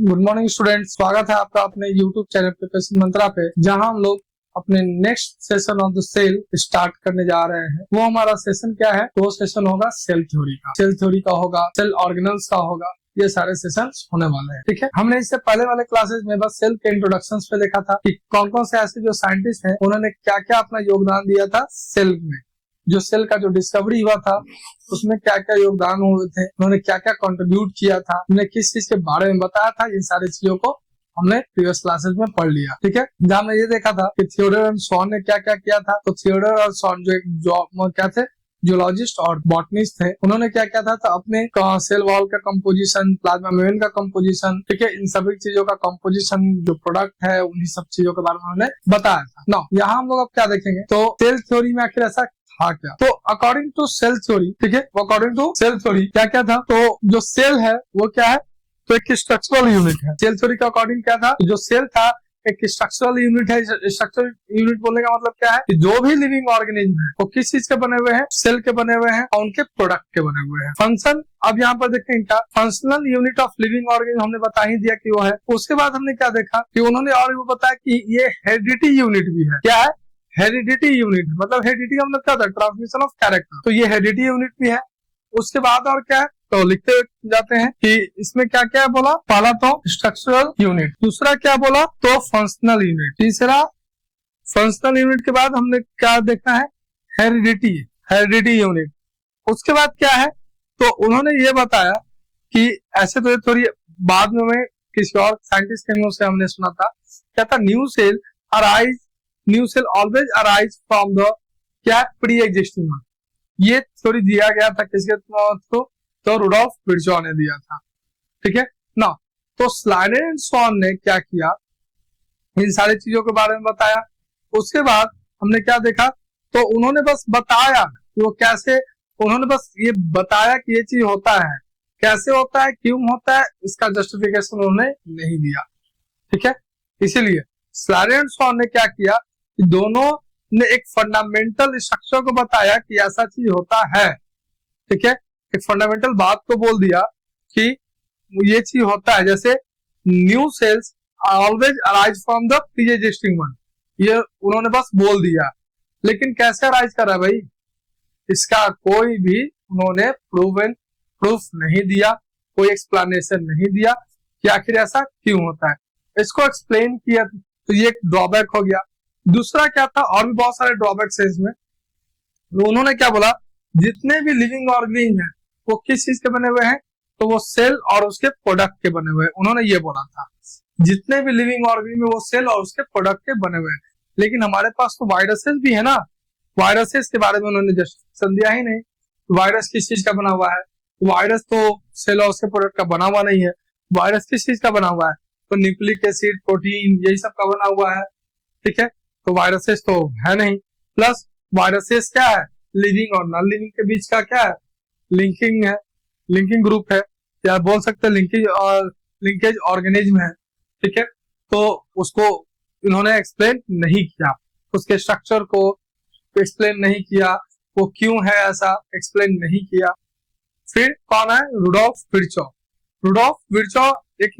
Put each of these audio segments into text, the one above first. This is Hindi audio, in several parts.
गुड मॉर्निंग स्टूडेंट, स्वागत है आपका अपने यूट्यूब चैनल प्रिपरेशन मंत्रा पे, जहां हम लोग अपने next session of the cell start करने जा रहे हैं। वो हमारा सेशन क्या है? तो वो सेशन होगा सेल थ्योरी का। सेल थ्योरी का होगा, सेल ऑर्गेनल्स का होगा, ये सारे सेशंस होने वाले हैं। ठीक है, हमने इससे पहले वाले क्लासेस में बस सेल के इंट्रोडक्शन पे देखा था कि कौन कौन से ऐसे जो साइंटिस्ट हैं उन्होंने क्या क्या अपना योगदान दिया था सेल में। जो सेल का जो डिस्कवरी हुआ था उसमें क्या क्या योगदान हुए थे, उन्होंने क्या क्या कंट्रीब्यूट किया था, हमने किस चीज के बारे में बताया था, इन सारी चीजों को हमने प्रीवियस क्लासेस में पढ़ लिया। ठीक है, जहाँ हमने ये देखा था कि थियोडोर एंड सॉन ने क्या क्या किया था। तो थियोडोर और सॉन जो एक क्या थे, जियोलॉजिस्ट और बॉटनिस्ट थे, उन्होंने क्या किया था, तो अपने सेल वॉल का कंपोजिशन, प्लाज्मा मेम्ब्रेन का कंपोजिशन, ठीक है, इन सभी चीजों का कंपोजिशन, जो प्रोडक्ट है, उन्हीं सब चीजों के बारे में उन्होंने बताया था। ना यहाँ हम लोग अब क्या देखेंगे, तो सेल थ्योरी में आखिर ऐसा था क्या। तो अकॉर्डिंग टू सेल थ्योरी, ठीक है, अकॉर्डिंग टू सेल थ्योरी क्या क्या था, तो जो सेल है वो क्या है, तो एक स्ट्रक्चरल यूनिट है। सेल थ्योरी के अकॉर्डिंग क्या था, जो सेल था एक स्ट्रक्चरल यूनिट है। स्ट्रक्चरल यूनिट बोलने का मतलब क्या है कि जो भी लिविंग ऑर्गेनिज्म है वो किस चीज के बने हुए हैं, सेल के बने हुए हैं और उनके प्रोडक्ट के बने हुए हैं। फंक्शन, अब यहाँ पर देखते हैं इनका functional unit of living organism हमने बता ही दिया कि वो है। उसके बाद हमने क्या देखा कि उन्होंने और वो बताया कि ये हेरिडिटी यूनिट भी है। क्या है? हेरिडिटी यूनिट, मतलब हेरिडिटी का मतलब क्या था, ट्रांसमिशन ऑफ कैरेक्टर, तो ये हेरिडिटी यूनिट भी है। उसके बाद और क्या है, तो लिखते जाते हैं कि इसमें क्या क्या बोला। पहला तो स्ट्रक्चरल यूनिट, दूसरा क्या बोला, तो फंक्शनल यूनिट, तीसरा फंक्शनल यूनिट के बाद हमने क्या देखना है, हेरिडिटी यूनिट। उसके बाद क्या है, तो उन्होंने ये बताया कि ऐसे तो थोड़ी बाद में किसी और साइंटिस्ट के मुंह से हमने सुना था, क्या था, new cell always arise from the क्या प्री एग्जिस्टिंग वन। ये थ्योरी दिया गया था किसके थ्रू, तो रुडोल्फ विर्चॉ ने दिया था। ठीक है ना, तो स्लाइडेर एंड सॉन ने क्या किया, इन सारी चीजों के बारे में बताया। उसके बाद हमने क्या देखा, तो उन्होंने बस बताया कि वो कैसे, उन्होंने बस ये बताया कि ये चीज होता है, कैसे होता है, क्यों होता है, इसका जस्टिफिकेशन उन्होंने नहीं दिया। ठीक है, इसीलिए स्लाइडेर एंड सॉन ने क्या किया कि दोनों ने एक फंडामेंटल स्ट्रक्चर को बताया कि ऐसा चीज होता है। ठीक है, एक फंडामेंटल बात को बोल दिया कि ये चीज होता है, जैसे new sales always arise from the pre existing one, ये उन्होंने बस बोल दिया। लेकिन कैसे अराइज कर रहा है भाई, इसका कोई भी उन्होंने प्रूफ नहीं दिया, कोई एक्सप्लेनेशन नहीं दिया कि आखिर ऐसा क्यों होता है। इसको एक्सप्लेन किया तो ये एक ड्रॉबैक हो गया। दूसरा क्या था, और भी बहुत सारे ड्रॉबैक्स है इसमें। तो उन्होंने क्या बोला, जितने भी लिविंग ऑर्गेनिज्म है वो किस चीज के बने हुए हैं, तो वो सेल और उसके प्रोडक्ट के बने हुए हैं। उन्होंने ये बोला था जितने भी लिविंग ऑर्गेनिज्म वो सेल और उसके प्रोडक्ट के बने हुए हैं। लेकिन हमारे पास तो वायरसेस भी है ना, वायरसेस के बारे में उन्होंने जस्टिफिकेशन दिया ही नहीं। वायरस किस चीज का बना हुआ है, वायरस तो सेल और उसके प्रोडक्ट का बना हुआ नहीं है। वायरस किस चीज का बना हुआ है, तो न्यूक्लिक एसिड, प्रोटीन, यही सब का बना हुआ है। ठीक है, तो वायरसेस तो है नहीं। प्लस वायरसेस क्या है, लिविंग और नॉन लिविंग के बीच का क्या है, लिंकिंग है, लिंकिंग ग्रुप है, या बोल सकते हैं लिंकेज ऑर्गेनिज्म है। ठीक है, तो उसको इन्होंने एक्सप्लेन नहीं किया, उसके स्ट्रक्चर को एक्सप्लेन नहीं किया, वो क्यों है ऐसा एक्सप्लेन नहीं किया। फिर कौन है, रुडोल्फ विर्चॉ। रुडोल्फ विर्चॉ एक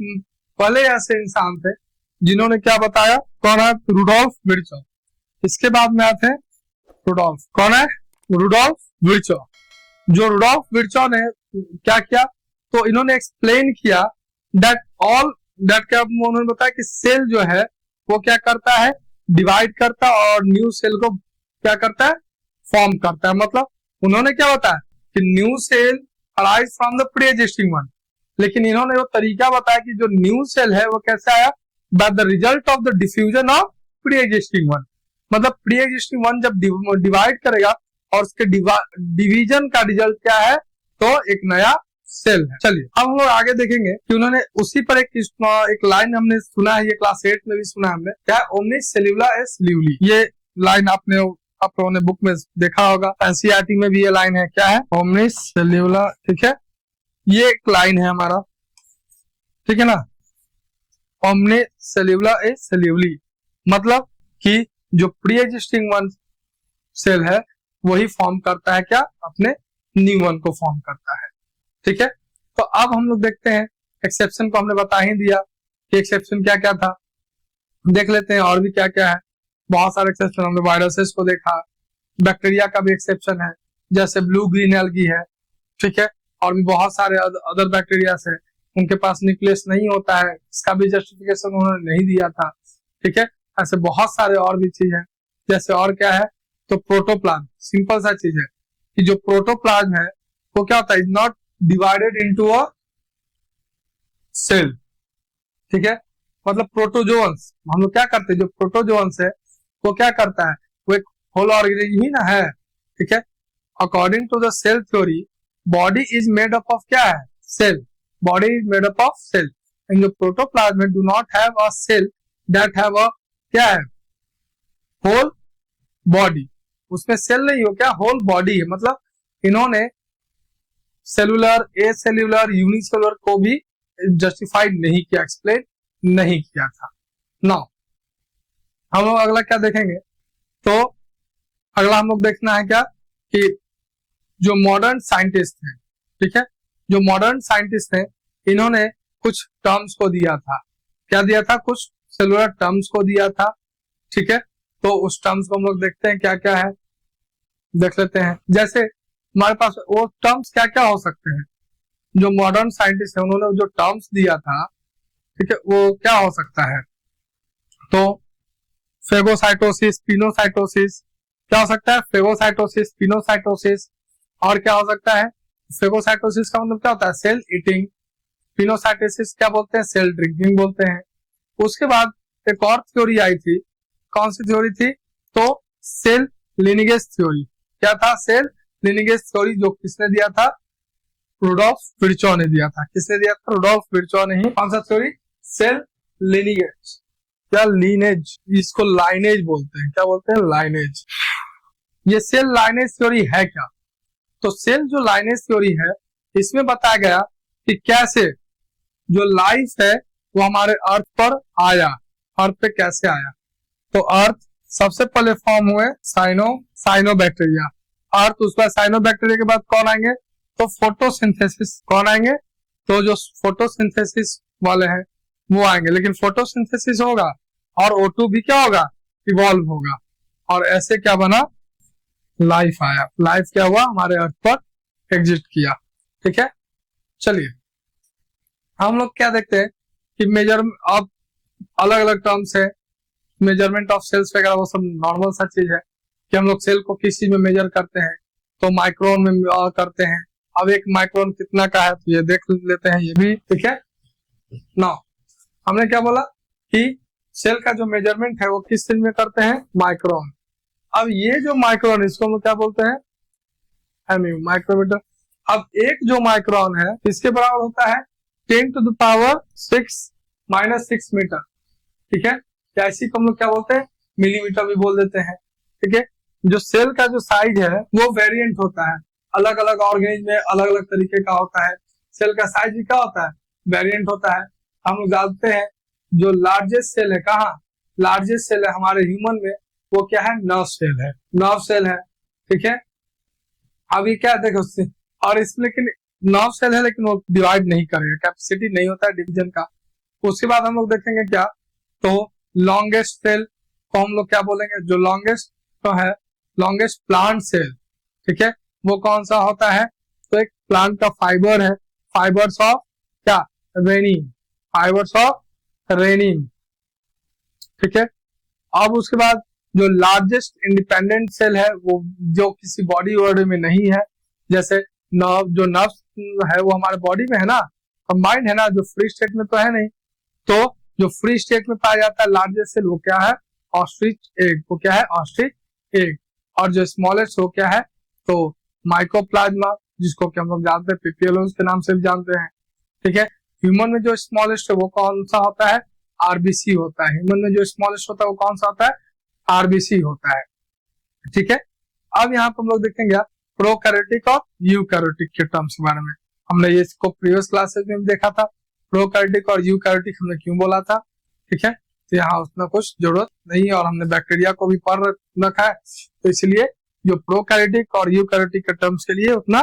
पहले ऐसे इंसान थे जिन्होंने क्या बताया, कौन है, रुडोल्फ विर्चॉ। इसके बाद में आते हैं रुडोल्फ, कौन है, रुडोल्फ विर्चॉ। जो रुडोल्फ विर्चॉ ने क्या किया, तो इन्होंने एक्सप्लेन किया दैट क्या उन्होंने बताया कि सेल जो है वो क्या करता है, डिवाइड करता है और न्यू सेल को क्या करता है, फॉर्म करता है। मतलब उन्होंने क्या बताया कि new cell arise from the pre existing one, लेकिन इन्होंने वो तरीका बताया कि जो न्यू सेल है वो कैसे आया, by the result of the diffusion of pre existing one. मतलब प्री एग्जिस्टिंग वन जब डिवाइड करेगा और उसके डिवीजन का रिजल्ट क्या है, तो एक नया सेल है। चलिए अब हम लोग आगे देखेंगे कि उन्होंने उसी पर एक लाइन हमने सुना है, ये क्लास 8 में भी सुना है हमने, क्या है, ओमनिस सेल्यूला एस ल्यूली। ये लाइन आप लोगों ने बुक में देखा होगा, एनसीईआरटी में भी ये लाइन है, क्या है, ओमनिस सेल्यूला। ठीक है, ये एक लाइन है हमारा, ठीक है ना, ओमनिस सेल्यूला एस सेल्यूली, मतलब कि जो प्री एग्जिस्टिंग वन सेल है वही फॉर्म करता है क्या, अपने न्यू वन को फॉर्म करता है। ठीक है, तो अब हम लोग देखते हैं, एक्सेप्शन को हमने बता ही दिया कि एक्सेप्शन क्या क्या था, देख लेते हैं और भी क्या क्या है। बहुत सारे एक्सेप्शन, हमने वायरसेस को देखा, बैक्टीरिया का भी एक्सेप्शन है, जैसे ब्लू ग्रीन एल्गी है, ठीक है, और भी बहुत सारे अदर बैक्टीरिया है, उनके पास न्यूक्लियस नहीं होता है, इसका भी जस्टिफिकेशन उन्होंने नहीं दिया था, ठीक है। ऐसे बहुत सारे और भी चीज है, जैसे और क्या है, तो प्रोटोप्लाज्म, सिंपल सा चीज है कि जो प्रोटोप्लाज्म है वो क्या होता है, is not divided into a cell, ठीक है। मतलब प्रोटोजोन्स, हम लोग क्या करते हैं, जो प्रोटोजोन्स है वो क्या करता है, वो एक होल ऑर्गेनिज्म ही ना है, ठीक है। According to the cell theory, body is made up of क्या है, cell, body is made up of cell, and जो protoplasm do not have a cell that have a क्या है, होल बॉडी, उसमें सेल नहीं हो, क्या होल बॉडी है। मतलब इन्होंने सेलुलर, ए सेल्यूलर, यूनिसेलुलर को भी जस्टिफाइड नहीं किया, एक्सप्लेन नहीं किया था। नाउ हम लोग अगला क्या देखेंगे, तो अगला हम लोग देखना है क्या कि जो मॉडर्न साइंटिस्ट हैं, ठीक है, जो मॉडर्न साइंटिस्ट हैं इन्होंने कुछ टर्म्स को दिया था, क्या दिया था, कुछ सेलुलर टर्म्स को दिया था, ठीक है। तो उस टर्म्स को हम लोग देखते हैं क्या क्या है, देख लेते हैं। जैसे हमारे पास वो टर्म्स क्या क्या हो सकते हैं, जो मॉडर्न साइंटिस्ट है उन्होंने जो टर्म्स दिया था, ठीक है, वो क्या हो सकता है, तो फेगोसाइटोसिस, पिनोसाइटोसिस, क्या हो सकता है, फेगोसाइटोसिस, पिनोसाइटोसिस, और क्या हो सकता है, फेगोसाइटोसिस का मतलब क्या होता है, सेल ईटिंग, पिनोसाइटोसिस क्या बोलते हैं, सेल ड्रिंकिंग बोलते हैं। उसके बाद एक और थ्योरी आई थी, कौन सी थ्योरी थी, तो सेल लिनिगेज थ्योरी, क्या था, सेल लिनिगेज थ्योरी, जो किसने दिया था, रुडोल्फ विर्चो ने दिया था, किसने दिया था, रुडोल्फ विर्चो ने ही। कौन सा थ्योरी, सेल लिनिगेज, क्या लीनेज, इसको लाइनेज बोलते हैं, क्या बोलते हैं, लाइनेज। ये सेल लाइनेज थ्योरी है क्या, तो सेल जो लाइनेज थ्योरी है इसमें बताया गया कि कैसे जो लाइफ है वो हमारे अर्थ पर आया, अर्थ पे कैसे आया, तो अर्थ सबसे पहले फॉर्म हुए साइनोबैक्टीरिया, अर्थ, उसके बाद साइनोबैक्टीरिया के बाद कौन आएंगे, तो फोटोसिंथेसिस, कौन आएंगे, तो जो फोटोसिंथेसिस वाले हैं वो आएंगे, लेकिन फोटोसिंथेसिस होगा और O2 भी क्या होगा, इवॉल्व होगा, और ऐसे क्या बना, लाइफ आया, लाइफ क्या हुआ, हमारे अर्थ पर एग्जिस्ट किया, ठीक है। चलिए हम लोग क्या देखते हैं कि मेजर, अब अलग अलग टर्म्स है, मेजरमेंट ऑफ सेल्स वगैरह वो सब नॉर्मल सा चीज है कि हम लोग सेल को किस चीज में मेजर करते हैं, तो माइक्रोन में करते हैं। अब एक माइक्रोन कितना का है तो ये देख लेते हैं, ये भी ठीक है ना। हमने क्या बोला कि सेल का जो मेजरमेंट है वो किस चीज में करते हैं, माइक्रोन। अब ये जो माइक्रोन, इसको हम क्या बोलते हैं, माइक्रोमीटर। अब एक जो माइक्रोन है इसके बराबर होता है 10⁻⁶ मीटर, ठीक है, या इसी को हम लोग क्या बोलते हैं, मिलीमीटर भी बोल देते हैं, ठीक है। जो सेल का जो साइज है वो वेरिएंट होता है, अलग अलग ऑर्गेनिज्म में अलग अलग तरीके का होता है, सेल का साइज भी क्या होता है, वेरिएंट होता है। हम लोग जानते हैं जो लार्जेस्ट सेल है, कहाँ, लार्जेस्ट सेल है हमारे ह्यूमन में, वो क्या है, नर्व सेल है, नर्व सेल है, ठीक है। अभी क्या देखो उससे, और इसमें लेकिन नर्व सेल है लेकिन वो डिवाइड नहीं करेगा, कैपेसिटी नहीं होता है डिवीजन का। उसके बाद हम लोग देखेंगे क्या, तो लॉन्गेस्ट सेल को हम लोग क्या बोलेंगे, जो लॉन्गेस्ट तो है, लॉन्गेस्ट प्लांट सेल, ठीक है, वो कौन सा होता है, तो एक प्लांट का फाइबर है, फाइबर्स ऑफ क्या, रेनिम, फाइबर्स ऑफ रेनिम, ठीक है। अब उसके बाद जो लार्जेस्ट इंडिपेंडेंट सेल है वो जो किसी बॉडी वर्ड में नहीं है, जैसे नर्व, जो नर्व है वो हमारे बॉडी में है ना, कंबाइंड है ना, जो फ्री स्टेट में तो है नहीं, तो जो फ्री स्टेट में पाया जाता है लार्जेस्ट सेल वो क्या है, ऑस्ट्रिच एग, वो क्या है, ऑस्ट्रिच एग। और जो स्मॉलेस्ट वो क्या है, तो माइकोप्लाज्मा, जिसको कि हम लोग जानते हैं पीपीएलोन्स के नाम से भी जानते हैं, ठीक है। ह्यूमन में जो स्मॉलेस्ट है वो कौन सा होता है, आरबीसी होता है, ह्यूमन में जो स्मॉलेस्ट होता है वो कौन सा होता है, आरबीसी होता है, ठीक है। अब यहाँ पर हम लोग देखेंगे प्रोकैरियोटिक और यूकैरियोटिक के टर्म्स के बारे में, हमने ये इसको प्रीवियस क्लासेस में भी देखा था, प्रोकैरियोटिक और यूकैरियोटिक हमने क्यों बोला था, ठीक है, तो यहाँ उतना कुछ जरूरत नहीं है, और हमने बैक्टीरिया को भी पढ़ रखा है, तो इसलिए जो प्रोकैरियोटिक और यूकैरियोटिक के टर्म्स के लिए उतना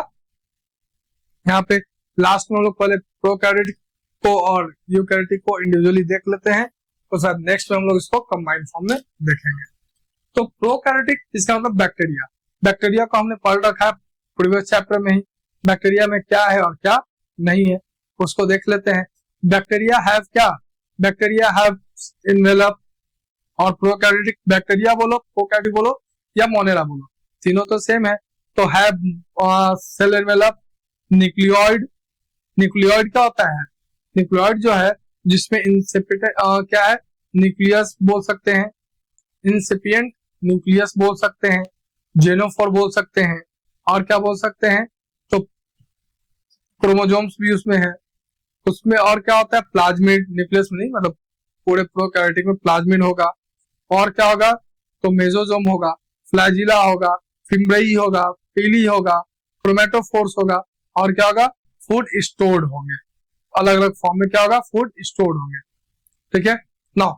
यहाँ पे लास्ट में हम लोग पहले प्रोकैरियोटिक को और यूकैरियोटिक को इंडिविजुअली देख लेते हैं, तो सर नेक्स्ट में हम लोग इसको कंबाइंड फॉर्म में देखेंगे। तो प्रोकैरियोटिक इसका मतलब बैक्टीरिया। बैक्टीरिया को हमने पढ़ रखा है प्रीवियस चैप्टर में ही, बैक्टीरिया में क्या है और क्या नहीं है उसको देख लेते हैं। बैक्टीरिया हैव क्या, बैक्टीरिया हैव इन्वेलप, और प्रोकैरियोटिक बैक्टीरिया बोलो, प्रोकैरियोटिक बोलो या मोनेरा बोलो, तीनों तो सेम है। तो have cell envelope, nucleoid, nucleoid क्या होता है, न्यूक्लियोइड जो है जिसमें इंसिपिएंट क्या है, न्यूक्लियस बोल सकते हैं, इंसिपिएंट न्यूक्लियस बोल सकते हैं, जेनोफोर बोल सकते हैं, और क्या बोल सकते हैं, तो क्रोमोजोम्स भी उसमें है। उसमें और क्या होता है, प्लाज्मिड, न्यूक्लियस में नहीं, मतलब पूरे प्रोकैरियोटिक में प्लाज्मिड होगा, और क्या होगा, तो मेसोजोम होगा, फ्लैजिला होगा, फिम्ब्रेई होगा, पीली होगा, क्रोमेटोफोर्स होगा, और क्या होगा, फूड स्टोर्ड होंगे, अलग अलग फॉर्म में क्या होगा, फूड स्टोर्ड होंगे। ठीक है, नाउ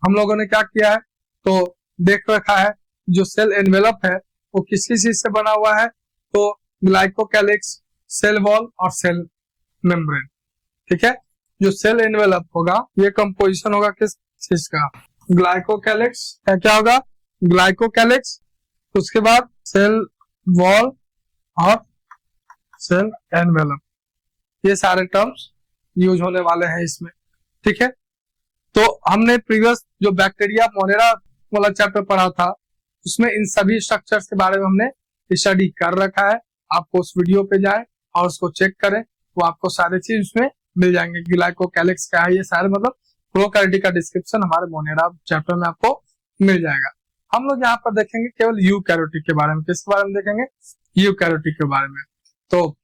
हम लोगों ने क्या किया है, तो देख रखा है जो सेल एनवेलप है वो किस किस चीज से बना हुआ है, तो ग्लाइकोकैलिक्स, सेल वॉल और सेल मेम्ब्रेन। ठीक है, जो सेल एनवेलप होगा ये कंपोजिशन होगा किस चीज का, ग्लाइकोकैलिक्स, क्या होगा, ग्लाइकोकैलिक्स, उसके बाद सेल वॉल और सेल एनवेलप, ये सारे टर्म्स यूज होने वाले हैं इसमें। ठीक है, तो हमने प्रीवियस जो बैक्टीरिया मोनेरा वाला चैप्टर पढ़ा था उसमें इन सभी स्ट्रक्चर्स के बारे में हमने स्टडी कर रखा है। आपको उस वीडियो पे जाएं और उसको चेक करें, वो आपको सारे चीज उसमें मिल जाएंगे। ग्लाइकोकैलिक्स क्या है, ये सारे मतलब प्रोकैरियोटिक का डिस्क्रिप्शन हमारे मोनेरा चैप्टर में आपको मिल जाएगा। हम लोग यहाँ पर देखेंगे केवल यूकैरियोटिक के बारे में, किसके बारे में देखेंगे, यूकैरियोटिक के बारे में। तो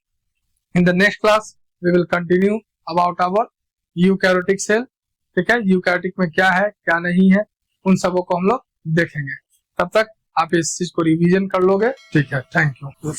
in the next class we will continue about our eukaryotic cell. ठीक है, यूकैरियोटिक में क्या है क्या नहीं है उन सबों को हम लोग देखेंगे। तब तक आप इस चीज को रिवीजन कर लोगे। ठीक है, थैंक यू।